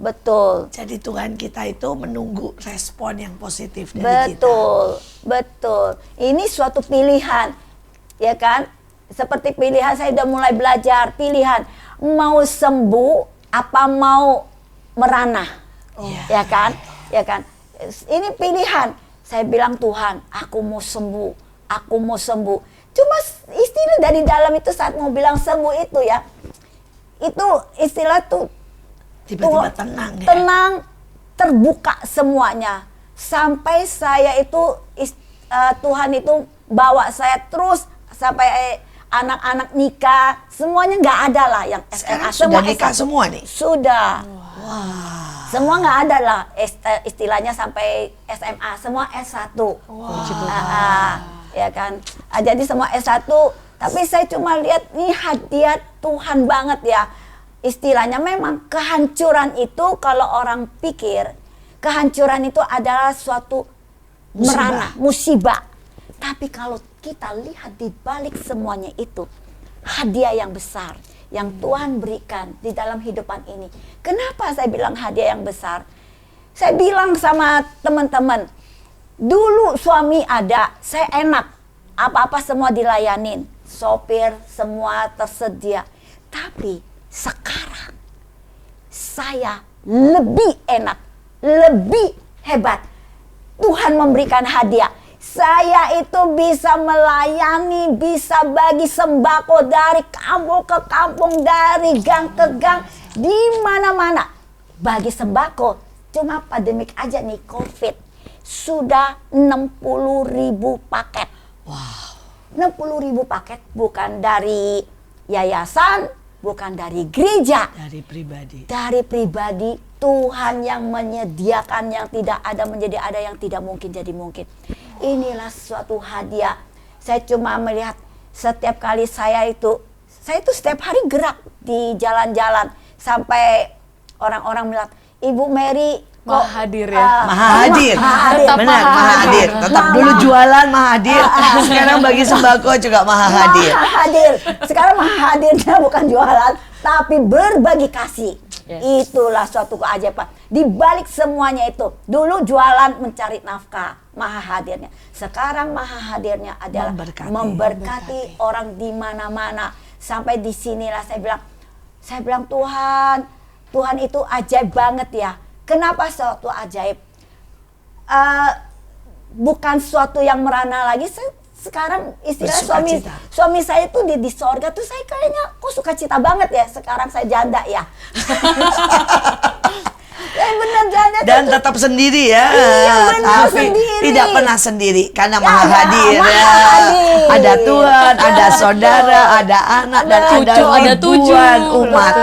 C: Betul.
A: Jadi Tuhan kita itu menunggu respon yang positif dari kita.
C: Betul. Ini suatu pilihan, ya kan? Seperti pilihan, saya udah mulai belajar pilihan, mau sembuh apa mau merana, ya kan? Ini pilihan. Saya bilang, Tuhan, aku mau sembuh. Cuma istilah dari dalam itu saat mau bilang sembuh itu ya, itu istilah tuh
A: tiba-tiba tenang ya?
C: Tenang, terbuka semuanya. Sampai saya itu Tuhan itu bawa saya terus sampai anak-anak nikah, semuanya nggak ada lah yang SMA.
A: Sudah nikah semua nih?
C: Sudah. Semua nggak ada lah istilahnya sampai SMA, semua S1. Ya kan. Jadi semua S1, tapi saya cuma lihat ini hadiah Tuhan banget ya. Istilahnya memang kehancuran itu kalau orang pikir kehancuran itu adalah suatu musibah. Tapi kalau kita lihat di balik semuanya itu hadiah yang besar yang Tuhan berikan di dalam hidupan ini. Kenapa saya bilang hadiah yang besar? Saya bilang sama teman-teman, dulu suami ada, saya enak, apa-apa semua dilayanin, sopir semua tersedia. Tapi sekarang saya lebih enak, lebih hebat. Tuhan memberikan hadiah. Saya itu bisa melayani, bisa bagi sembako dari kampung ke kampung, dari gang ke gang, di mana-mana. Bagi sembako, cuma pandemik aja nih, COVID. Sudah 60.000 paket.
A: Wow.
C: 60.000 paket bukan dari yayasan, bukan dari gereja,
A: Dari pribadi.
C: dari pribadi. Tuhan yang menyediakan yang tidak ada menjadi ada, yang tidak mungkin jadi mungkin. Inilah suatu hadiah. Saya cuma melihat setiap kali saya itu setiap hari gerak di jalan-jalan sampai orang-orang bilang, Ibu Mary kok
B: Maha hadir ya?
A: Maha hadir.
B: Tetap
A: Benar,
B: maha
A: maha hadir. Tetap dulu jualan maha hadir. Sekarang bagi sembako juga maha hadir.
C: Maha hadir. Sekarang maha hadirnya bukan jualan, tapi berbagi kasih.
E: Yes.
C: Itulah suatu keajaiban. Di balik semuanya itu, dulu jualan mencari nafkah, maha hadirnya. Sekarang maha hadirnya adalah memberkati orang di mana-mana. Sampai di sinilah saya bilang Tuhan itu ajaib banget ya. Kenapa suatu ajaib? Bukan suatu yang merana lagi. Sekarang istilah suami saya tuh di sorga tuh, saya kayaknya kok sukacita banget ya. Sekarang saya janda ya. Bener janda.
A: Dan tetap sendiri ya.
C: Iya, benar,
A: Tapi
C: sendiri.
A: tidak pernah sendiri karena
C: Ya,
A: maha hadir.
C: maha
A: Ya.
C: hadir.
A: Ada Tuhan, ada
C: Betul.
A: saudara, ada anak, dan ada
B: cucu, ada
A: ribuan
B: tujuh.
A: umat.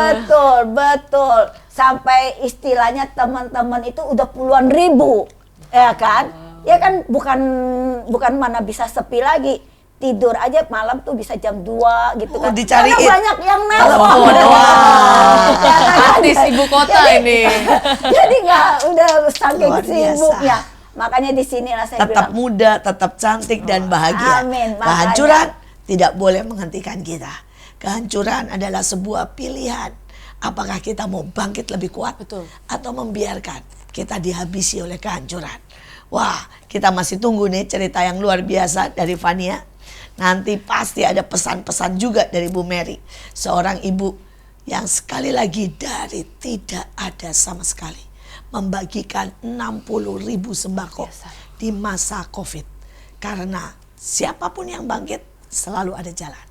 C: Betul. Sampai istilahnya teman-teman itu udah puluhan ribu, ya kan? Ya kan, bukan mana bisa sepi lagi. Tidur aja malam tuh bisa jam 2 gitu kan.
A: Dicariin.
C: Karena banyak yang nelpon.
A: Wah.
C: Ya kan?
B: Artis ibu kota ini.
C: Jadi nggak, udah saking
A: Luar biasa.
C: sibuknya. Makanya di sinilah saya
A: Tetap
C: bilang,
A: muda, tetap cantik dan bahagia.
C: Amin, makanya.
A: Kehancuran tidak boleh menghentikan kita. Kehancuran adalah sebuah pilihan. Apakah kita mau bangkit lebih kuat,
B: Betul.
A: atau membiarkan kita dihabisi oleh kehancuran. Wah, kita masih tunggu nih cerita yang luar biasa dari Fania. Nanti pasti ada pesan-pesan juga dari Bu Mary, seorang ibu yang sekali lagi dari tidak ada sama sekali membagikan 60.000 sembako di masa COVID. Karena siapapun yang bangkit selalu ada jalan.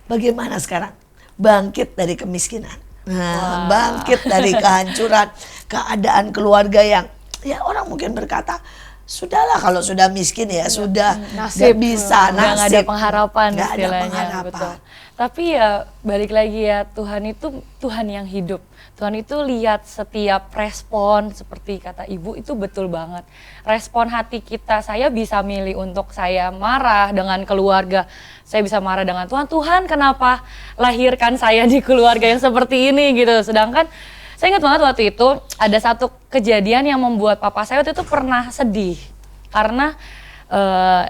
A: Bagaimana sekarang? Bangkit dari kemiskinan. Nah, bangkit dari kehancuran, keadaan keluarga yang ya orang mungkin berkata, sudahlah kalau sudah miskin ya sudah nggak bisa,
E: Udah nggak ada
A: nasib.
E: pengharapan
A: Nggak ada
E: istilahnya,
A: pengharapan.
E: betul. Tapi ya balik lagi ya, Tuhan itu Tuhan yang hidup. Tuhan itu lihat setiap respon, seperti kata ibu itu betul banget. Respon hati kita, saya bisa milih untuk saya marah dengan keluarga. Saya bisa marah dengan Tuhan, Tuhan kenapa lahirkan saya di keluarga yang seperti ini gitu. Sedangkan saya ingat banget waktu itu ada satu kejadian yang membuat papa saya waktu itu pernah sedih. Karena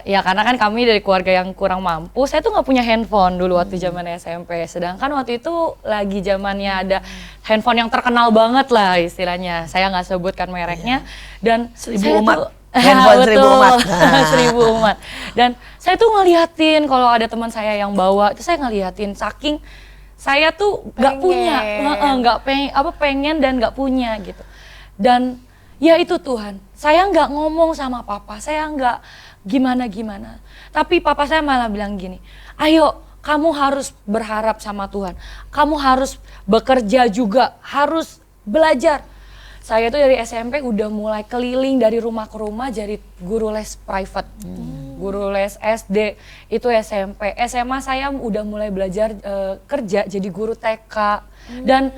E: karena kan kami dari keluarga yang kurang mampu, saya tuh nggak punya handphone dulu waktu zaman SMP. Sedangkan waktu itu lagi zamannya ada handphone yang terkenal banget lah istilahnya. Saya nggak sebutkan mereknya. Dan
A: 1000
E: saya
A: umat.
E: tuh-
A: Handphone 1000
E: Betul,
A: umat.
E: 1000 umat. Dan saya tuh ngeliatin kalau ada teman saya yang bawa, itu saya ngeliatin saking saya tuh nggak punya, pengen dan nggak punya gitu. Dan ya itu Tuhan, saya nggak ngomong sama papa, saya nggak gimana-gimana. Tapi papa saya malah bilang gini, ayo kamu harus berharap sama Tuhan, kamu harus bekerja juga, harus belajar. Saya tuh dari SMP udah mulai keliling dari rumah ke rumah jadi guru les private, guru les SD, itu SMP. SMA saya udah mulai belajar kerja jadi guru TK. Dan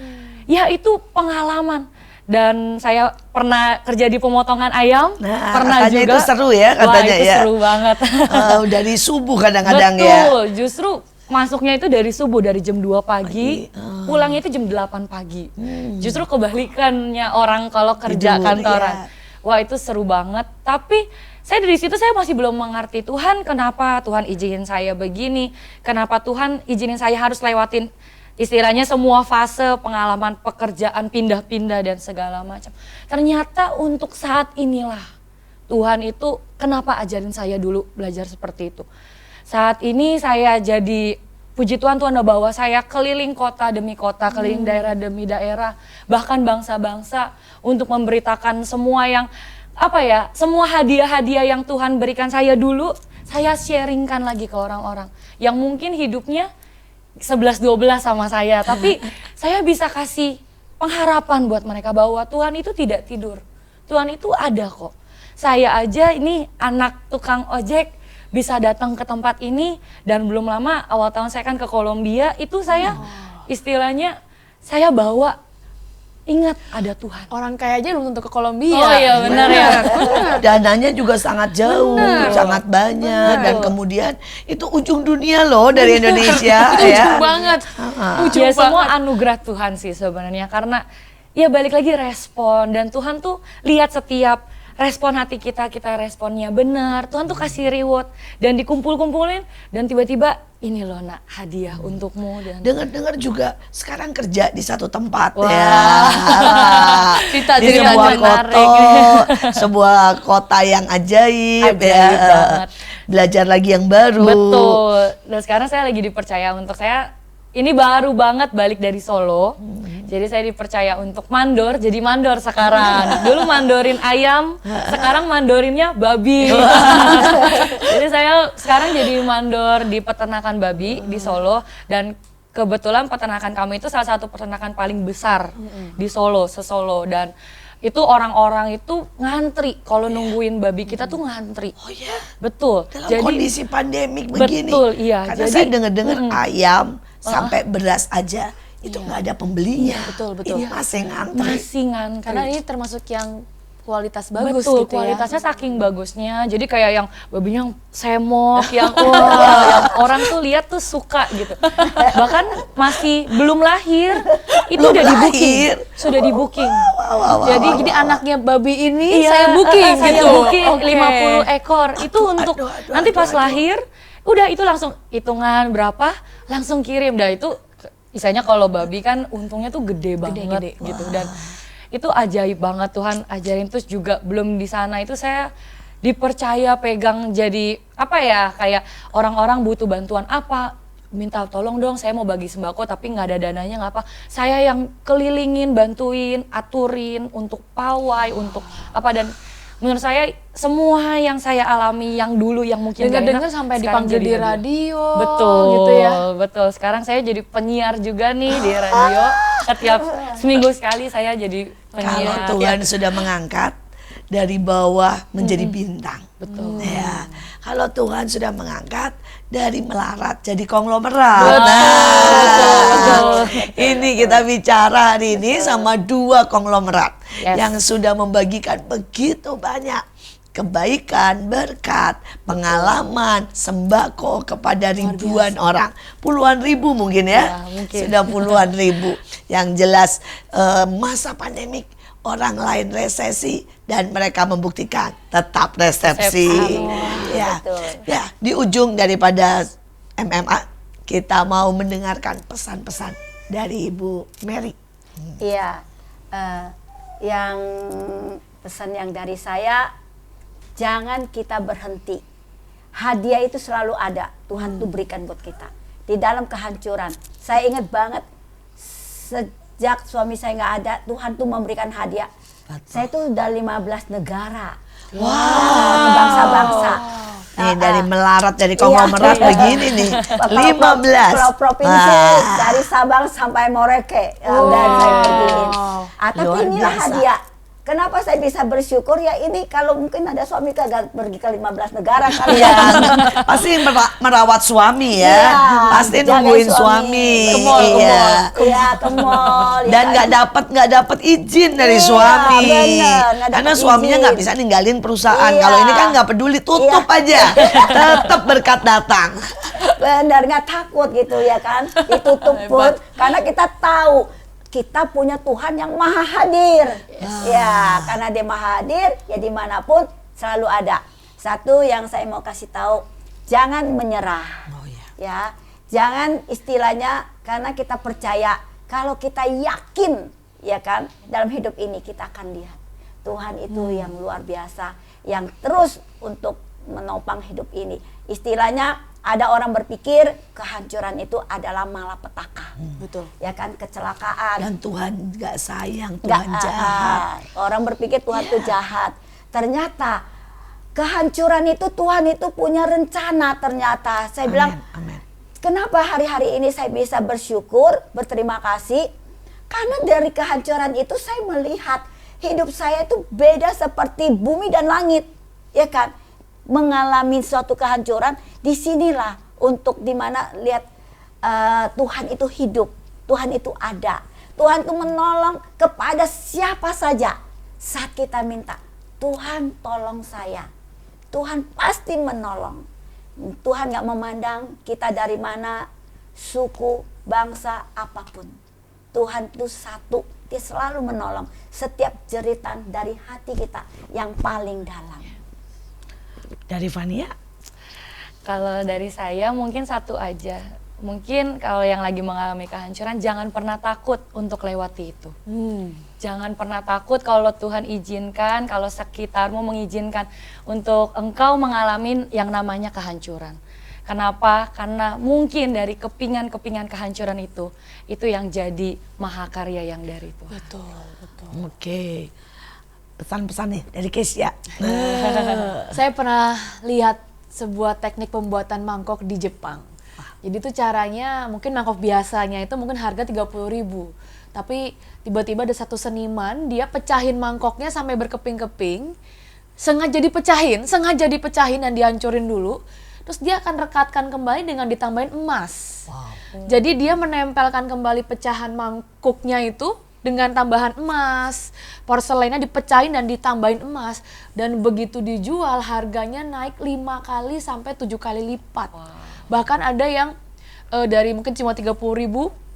E: ya itu pengalaman. Dan saya pernah kerja di pemotongan ayam,
A: Nah,
E: pernah
A: katanya
E: juga.
A: itu seru ya, katanya.
E: Wah, itu
A: ya.
E: seru banget.
A: Dari subuh kadang-kadang ya.
E: Betul, justru masuknya itu dari subuh, dari jam 2 pagi, pulangnya itu jam 8 pagi. Justru kebalikannya orang kalau kerja
A: Tidur,
E: kantoran. Wah, itu seru banget. Tapi saya dari situ saya masih belum mengerti Tuhan, kenapa Tuhan izinin saya begini, kenapa Tuhan izinin saya harus lewatin istilahnya semua fase pengalaman pekerjaan pindah-pindah dan segala macam. Ternyata untuk saat inilah Tuhan itu kenapa ajarin saya dulu belajar seperti itu. Saat ini saya jadi, puji Tuhan, Tuhan udah bawa saya keliling kota demi kota, keliling daerah demi daerah, bahkan bangsa-bangsa untuk memberitakan semua yang semua hadiah-hadiah yang Tuhan berikan saya dulu, saya sharingkan lagi ke orang-orang yang mungkin hidupnya 11-12 sama saya, tapi saya bisa kasih pengharapan buat mereka bahwa Tuhan itu tidak tidur, Tuhan itu ada kok. Saya aja ini anak tukang ojek, bisa datang ke tempat ini, dan belum lama awal tahun saya kan ke Kolombia, itu saya istilahnya saya bawa, ingat ada Tuhan.
B: Orang kaya aja belum tentu ke Kolombia.
E: Oh iya benar ya.
A: Dananya juga sangat jauh, sangat banyak, dan kemudian itu ujung dunia loh dari Indonesia.
B: Ujung banget. Ujung
E: Ya semua
B: banget.
E: anugerah Tuhan sih sebenarnya, karena ya balik lagi respon, dan Tuhan tuh lihat setiap respon hati kita responnya benar, Tuhan tuh kasih reward dan dikumpul-kumpulin, dan tiba-tiba ini loh nak hadiah untukmu. Dan
A: Dengar-dengar juga sekarang kerja di satu tempat
E: Wah.
A: ya.
B: Cerita-
A: Di
B: cerita
A: sebuah
E: menarik.
A: sebuah kota yang ajaib,
E: Ajaib
A: ya.
E: banget.
A: Belajar lagi yang baru.
E: betul. Dan sekarang saya lagi dipercaya untuk saya, ini baru banget balik dari Solo. Jadi saya dipercaya untuk mandor, jadi mandor sekarang. Dulu mandorin ayam, sekarang mandorinnya babi. Jadi saya sekarang jadi mandor di peternakan babi di Solo, dan kebetulan peternakan kami itu salah satu peternakan paling besar di Solo, se-Solo, dan itu orang-orang itu ngantri kalau nungguin babi kita tuh ngantri.
A: Oh ya.
E: Betul.
A: Dalam kondisi pandemik begini.
E: Betul, iya.
A: Karena
E: Jadi-
A: saya dengar-dengar ayam sampai beras aja itu nggak ada pembelinya.
B: Iya, betul, betul.
A: Ini masih ngantri.
E: Masih ngantri.
B: Karena ini termasuk yang kualitas bagus
E: Betul,
B: gitu ya.
E: kualitasnya saking bagusnya. Jadi kayak yang babinya yang semok, yang wah, yang orang tuh lihat tuh suka gitu. Bahkan masih belum lahir, itu
A: Belum
E: udah di-booking.
A: lahir.
E: Sudah di-booking.
B: Jadi anaknya babi ini
E: Iya,
B: saya booking
E: saya
B: gitu.
E: booking
B: Oke.
E: 50 ekor. Itu untuk
A: aduh,
E: nanti pas
A: aduh.
E: lahir, udah itu langsung hitungan berapa, langsung kirim. Dah itu misalnya kalau babi kan untungnya tuh gede banget gitu, dan itu ajaib banget, Tuhan ajarin. Terus juga belum di sana itu saya dipercaya pegang jadi apa ya, kayak orang-orang butuh bantuan apa, minta tolong dong saya mau bagi sembako tapi nggak ada dananya, nggak apa, saya yang kelilingin, bantuin, aturin untuk pawai, untuk apa. Dan menurut saya semua yang saya alami yang dulu yang mungkin nggak
B: Dengar-dengar
E: enak,
B: sampai
E: sekarang
B: dipanggil
E: jadi
B: di
E: hadiah.
B: radio
E: Betul,
B: gitu ya.
E: betul. Sekarang saya jadi penyiar juga nih di radio. Setiap seminggu sekali saya jadi
A: Kalau
E: penyiar.
A: Tuhan sudah mengangkat dari bawah menjadi bintang.
E: Betul.
A: Ya. Kalau Tuhan sudah mengangkat dari melarat jadi konglomerat. Nah, ini kita bicara hari ini sama dua konglomerat
E: Yes.
A: yang sudah membagikan begitu banyak kebaikan, berkat, pengalaman, sembako kepada ribuan orang. Puluhan ribu mungkin ya.
E: Ya, mungkin.
A: Sudah puluhan ribu. Yang jelas masa pandemik, orang lain resesi, dan mereka membuktikan tetap resepsi. Ya,
C: Betul.
A: ya, di ujung daripada MMA kita mau mendengarkan pesan-pesan dari Ibu Mary.
C: Iya, yang pesan yang dari saya, jangan kita berhenti. Hadiah itu selalu ada, Tuhan tuh berikan buat kita. Di dalam kehancuran, saya ingat banget, sejak suami saya nggak ada, Tuhan tuh memberikan hadiah. Saya tuh udah 15 negara. Bangsa-bangsa.
A: Nih dari melarat, dari konglomerat
C: Iya.
A: begini nih. 15.
C: Pulau provinsi
A: Wah.
C: dari Sabang sampai Merauke dan saya pergiin. Tapi
A: Luar
C: inilah
A: biasa.
C: hadiah. Kenapa saya bisa bersyukur ya, ini kalau mungkin ada suami kagak pergi ke 15 negara kali
A: Iya,
C: ya.
A: pasti merawat suami ya.
C: Iya,
A: Pasti
C: jagain
A: nungguin
C: suami.
A: suami.
C: Ke
B: mall, ke
A: Iya.
B: mall.
C: Iya, ke mall.
A: Dan
C: ya
A: nggak dapat izin dari
C: Iya,
A: suami.
C: bener, nggak dapet
A: Karena suaminya
C: izin.
A: nggak bisa ninggalin perusahaan.
C: Iya.
A: Kalau ini kan nggak peduli, tutup
C: Iya.
A: aja. Tetap berkat datang.
C: Benar, nggak takut gitu ya kan, ditutup pun karena kita tahu kita punya Tuhan yang maha hadir. Ya, karena dia maha hadir, ya dimanapun selalu ada. Satu yang saya mau kasih tahu, jangan menyerah.
A: Oh iya.
C: Ya, jangan istilahnya, karena kita percaya kalau kita yakin, ya kan, dalam hidup ini kita akan lihat Tuhan itu yang luar biasa, yang terus untuk menopang hidup ini. Istilahnya, ada orang berpikir kehancuran itu adalah malapetaka,
B: Betul.
C: ya kan, kecelakaan.
A: Dan Tuhan nggak sayang,
C: Nggak,
A: Tuhan jahat.
C: orang berpikir Tuhan itu jahat. Ternyata kehancuran itu Tuhan itu punya rencana. Ternyata saya bilang,
A: Amin.
C: kenapa hari-hari ini saya bisa bersyukur, berterima kasih? Karena dari kehancuran itu saya melihat hidup saya itu beda seperti bumi dan langit, ya kan? mengalami suatu kehancuran, disinilah untuk dimana lihat Tuhan itu hidup, Tuhan itu ada, Tuhan itu menolong kepada siapa saja saat kita minta, Tuhan tolong saya, Tuhan pasti menolong. Tuhan gak memandang kita dari mana, suku, bangsa, apapun. Tuhan itu satu, dia selalu menolong setiap jeritan dari hati kita yang paling dalam.
A: Dari Vania?
E: Kalau dari saya mungkin satu aja. Mungkin kalau yang lagi mengalami kehancuran, jangan pernah takut untuk lewati itu. Jangan pernah takut kalau Tuhan izinkan, kalau sekitarmu mengizinkan untuk engkau mengalami yang namanya kehancuran. Kenapa? Karena mungkin dari kepingan-kepingan kehancuran itu yang jadi mahakarya yang dari Tuhan.
B: Betul, betul.
A: Oke. Pesan-pesan nih dari Kesia.
B: Saya pernah lihat sebuah teknik pembuatan mangkok di Jepang. Jadi itu caranya mungkin mangkok biasanya itu mungkin harga 30.000. Tapi tiba-tiba ada satu seniman, dia pecahin mangkoknya sampai berkeping-keping. Sengaja dipecahin dan dihancurin dulu. Terus dia akan rekatkan kembali dengan ditambahin emas. Jadi dia menempelkan kembali pecahan mangkuknya itu dengan tambahan emas. Porselennya dipecahin dan ditambahin emas. Dan begitu dijual harganya naik 5 kali sampai 7 kali lipat. Bahkan ada yang dari mungkin cuma 30.000,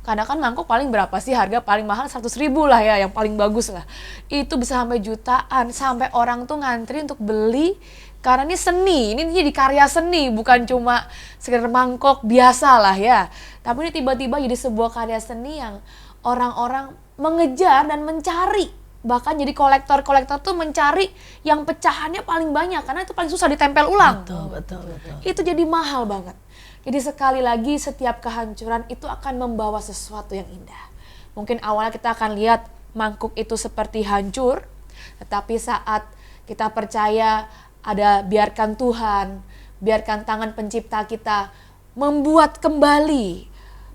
B: karena kan mangkok paling berapa sih, harga paling mahal 100.000 lah ya, yang paling bagus lah. Itu bisa sampai jutaan, sampai orang tuh ngantri untuk beli, karena ini seni, ini jadi karya seni, bukan cuma sekedar mangkok biasa lah ya. Tapi ini tiba-tiba jadi sebuah karya seni yang orang-orang mengejar dan mencari. Bahkan jadi kolektor-kolektor tuh mencari yang pecahannya paling banyak, karena itu paling susah ditempel ulang.
A: Betul.
B: Itu jadi mahal banget. Jadi sekali lagi setiap kehancuran itu akan membawa sesuatu yang indah. Mungkin awalnya kita akan lihat mangkuk itu seperti hancur, tetapi saat kita percaya ada biarkan Tuhan, biarkan tangan pencipta kita membuat kembali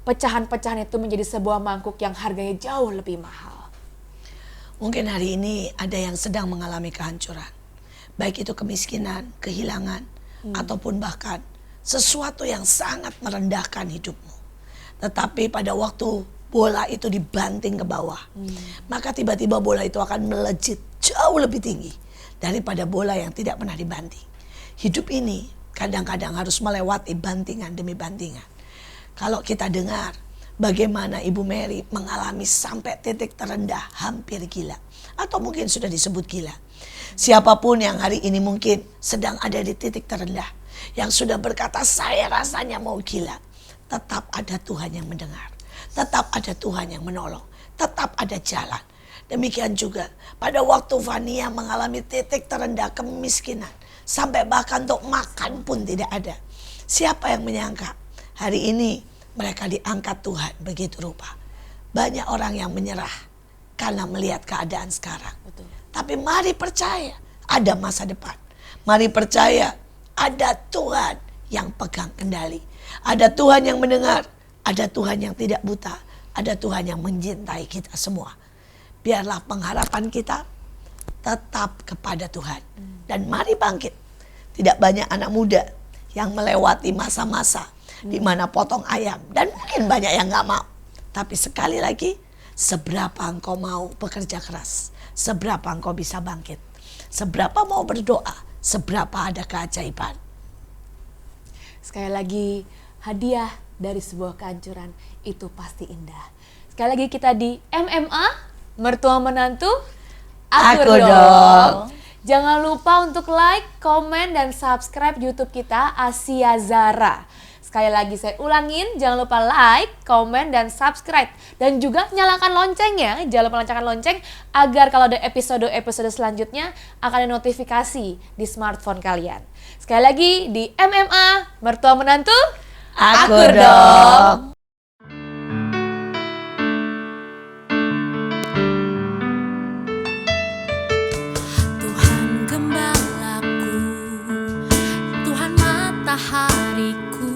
B: pecahan-pecahan itu menjadi sebuah mangkuk yang harganya jauh lebih mahal.
A: Mungkin hari ini ada yang sedang mengalami kehancuran. Baik itu kemiskinan, kehilangan, ataupun bahkan sesuatu yang sangat merendahkan hidupmu. Tetapi pada waktu bola itu dibanting ke bawah, maka tiba-tiba bola itu akan melejit jauh lebih tinggi daripada bola yang tidak pernah dibanting. Hidup ini kadang-kadang harus melewati bantingan demi bantingan. Kalau kita dengar bagaimana Ibu Mary mengalami sampai titik terendah, hampir gila, atau mungkin sudah disebut gila. Siapapun yang hari ini mungkin sedang ada di titik terendah, yang sudah berkata saya rasanya mau gila, tetap ada Tuhan yang mendengar, tetap ada Tuhan yang menolong, tetap ada jalan. Demikian juga pada waktu Vania mengalami titik terendah kemiskinan, sampai bahkan untuk makan pun tidak ada. Siapa yang menyangka hari ini mereka diangkat Tuhan begitu rupa. Banyak orang yang menyerah karena melihat keadaan sekarang.
B: Betul.
A: Tapi mari percaya ada masa depan. Mari percaya ada Tuhan yang pegang kendali. Ada Tuhan yang mendengar. Ada Tuhan yang tidak buta. Ada Tuhan yang mencintai kita semua. Biarlah pengharapan kita tetap kepada Tuhan. Dan mari bangkit. Tidak banyak anak muda yang melewati masa-masa di mana potong ayam. Dan mungkin banyak yang gak mau. Tapi sekali lagi, seberapa engkau mau bekerja keras, seberapa engkau bisa bangkit, seberapa mau berdoa, seberapa ada keajaiban.
B: Sekali lagi, hadiah dari sebuah kehancuran itu pasti indah. Sekali lagi kita di MMA, Mertua Menantu, Akur Dong. Jangan lupa untuk like, komen, dan subscribe YouTube kita Asia Zara. Sekali lagi saya ulangin, jangan lupa like, komen, dan subscribe. Dan juga nyalakan loncengnya, jangan lupa nyalakan lonceng agar kalau ada episode-episode selanjutnya akan ada notifikasi di smartphone kalian. Sekali lagi di MMA, Mertua Menantu,
A: Akur Dong.
D: Tuhan gembalaku, Tuhan matahariku,